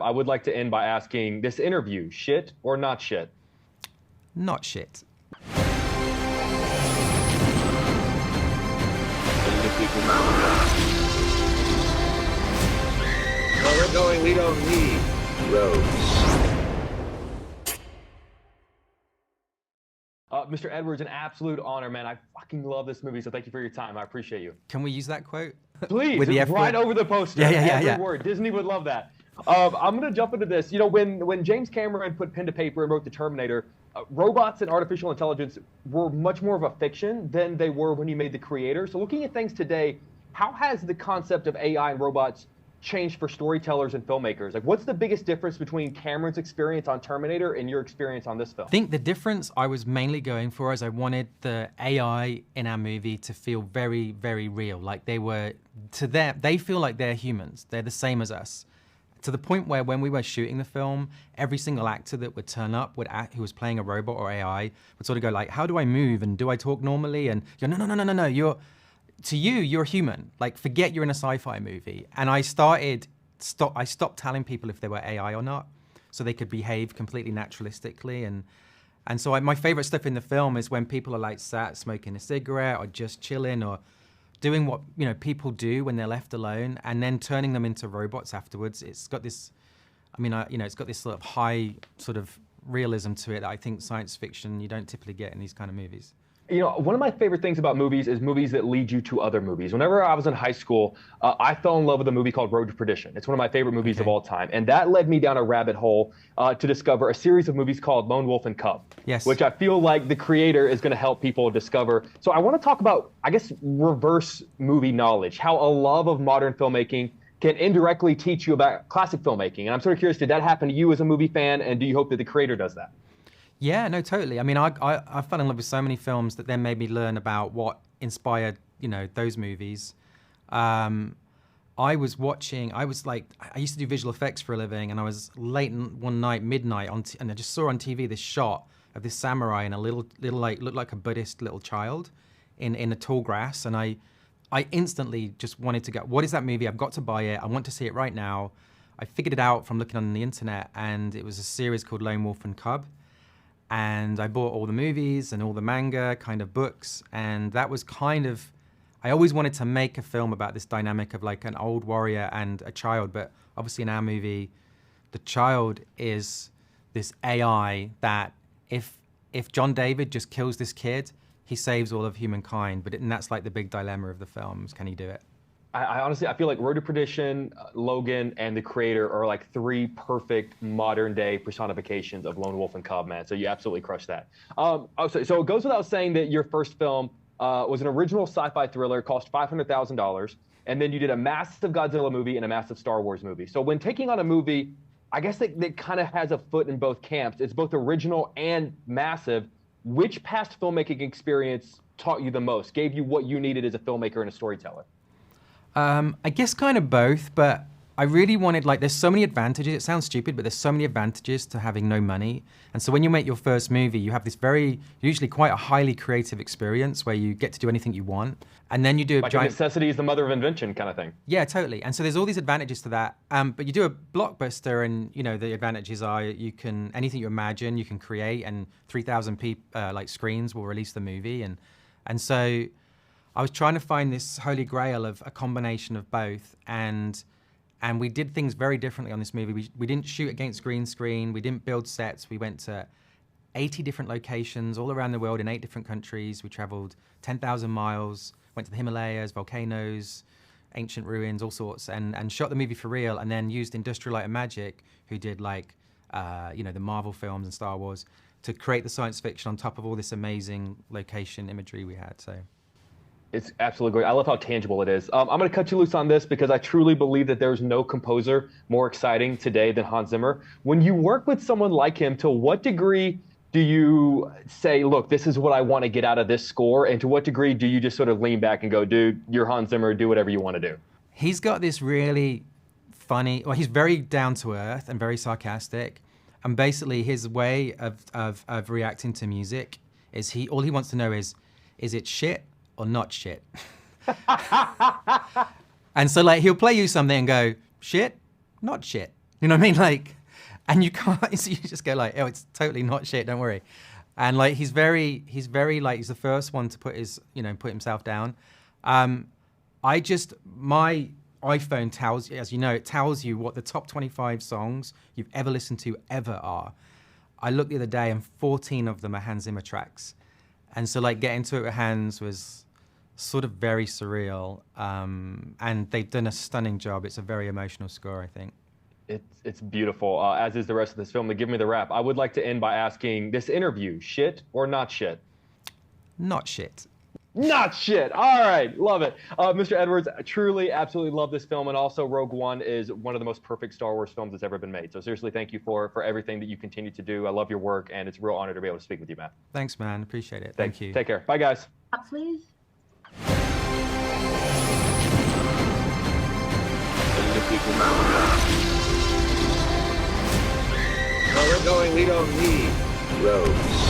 I would like to end by asking this interview, shit or not shit? Not shit. Where we're going, we don't need roads. Mr. Edwards, an absolute honor, man. I fucking love this movie, so thank you for your time. I appreciate you. Can we use that quote? Please, With the it's F right word? over the poster. Yeah. Every word. Disney would love that. I'm going to jump into this. You know, when James Cameron put pen to paper and wrote The Terminator, robots and artificial intelligence were much more of a fiction than they were when he made The Creator. So looking at things today, how has the concept of AI and robots changed for storytellers and filmmakers? Like, what's the biggest difference between Cameron's experience on Terminator and your experience on this film? I think the difference I was mainly going for is I wanted the AI in our movie to feel very, very real. Like they were, to them, they feel like they're humans. They're the same as us. To the point where when we were shooting the film, every single actor that would turn up, who was playing a robot or AI, would sort of go like, how do I move? And do I talk normally? And you're, no, you're human. Like, forget you're in a sci-fi movie. And I stopped telling people if they were AI or not, so they could behave completely naturalistically. And so my favorite stuff in the film is when people are like sat smoking a cigarette or just chilling or doing what people do when they're left alone, and then turning them into robots afterwards. It's got this, it's got this sort of high sort of realism to it that I think science fiction you don't typically get in these kind of movies. You know, one of my favorite things about movies is movies that lead you to other movies. Whenever I was in high school, I fell in love with a movie called Road to Perdition. It's one of my favorite movies of all time. And that led me down a rabbit hole to discover a series of movies called Lone Wolf and Cub, which I feel like the creator is going to help people discover. So I want to talk about, I guess, reverse movie knowledge, how a love of modern filmmaking can indirectly teach you about classic filmmaking. And I'm sort of curious, did that happen to you as a movie fan? And do you hope that the creator does that? Yeah, no, totally. I mean, I fell in love with so many films that then made me learn about what inspired, those movies. I used to do visual effects for a living, and I was late one night, midnight, and I just saw on TV this shot of this samurai and a little like, looked like a Buddhist little child in the tall grass. And I instantly just wanted to go, what is that movie? I've got to buy it. I want to see it right now. I figured it out from looking on the internet, and it was a series called Lone Wolf and Cub. And I bought all the movies and all the manga kind of books. And that was I always wanted to make a film about this dynamic of like an old warrior and a child. But obviously in our movie, the child is this AI that if John David just kills this kid, he saves all of humankind. And that's like the big dilemma of the films. Can he do it? I honestly feel like Road to Perdition, Logan, and The Creator are like three perfect modern day personifications of Lone Wolf and Cub, man. So you absolutely crushed that. So it goes without saying that your first film was an original sci-fi thriller, cost $500,000, and then you did a massive Godzilla movie and a massive Star Wars movie. So when taking on a movie, I guess that kind of has a foot in both camps. It's both original and massive. Which past filmmaking experience taught you the most, gave you what you needed as a filmmaker and a storyteller? I guess kind of both, but I really wanted, there's so many advantages. It sounds stupid, but there's so many advantages to having no money. And so when you make your first movie, you have this usually quite a highly creative experience where you get to do anything you want. And then you do like necessity is the mother of invention kind of thing. Yeah, totally. And so there's all these advantages to that. But you do a blockbuster and, the advantages are anything you imagine, you can create, and 3,000 screens will release the movie. And so I was trying to find this holy grail of a combination of both, and we did things very differently on this movie. We didn't shoot against green screen, we didn't build sets, we went to 80 different locations all around the world in 8 different countries. We traveled 10,000 miles, went to the Himalayas, volcanoes, ancient ruins, all sorts, and shot the movie for real, and then used Industrial Light and Magic, who did the Marvel films and Star Wars, to create the science fiction on top of all this amazing location imagery we had. So it's absolutely great. I love how tangible it is. I'm going to cut you loose on this because I truly believe that there's no composer more exciting today than Hans Zimmer. When you work with someone like him, to what degree do you say, look, this is what I want to get out of this score? And to what degree do you just sort of lean back and go, dude, you're Hans Zimmer, do whatever you want to do? He's got this really funny, he's very down to earth and very sarcastic. And basically his way of reacting to music is all he wants to know is it shit or not shit? And so he'll play you something and go, shit, not shit. You know what I mean? Like, and you can't, so you just go like, oh, it's totally not shit, don't worry. And like, he's very like, he's the first one to put himself down. My iPhone tells, as you know, it tells you what the top 25 songs you've ever listened to ever are. I looked the other day and 14 of them are Hans Zimmer tracks. And so like getting to it with Hans was sort of very surreal. And they've done a stunning job. It's a very emotional score, I think. It's beautiful, as is the rest of this film. To give me the wrap, I would like to end by asking this interview, shit or not shit? Not shit. Not shit. All right, love it. Mr. Edwards, I truly, absolutely love this film, and also Rogue One is one of the most perfect Star Wars films that's ever been made. So seriously, thank you for everything that you continue to do. I love your work, and it's a real honor to be able to speak with you, Matt. Thanks, man. Appreciate it. Thank you. Take care. Bye, guys. Please. Where we're going, we don't need roads.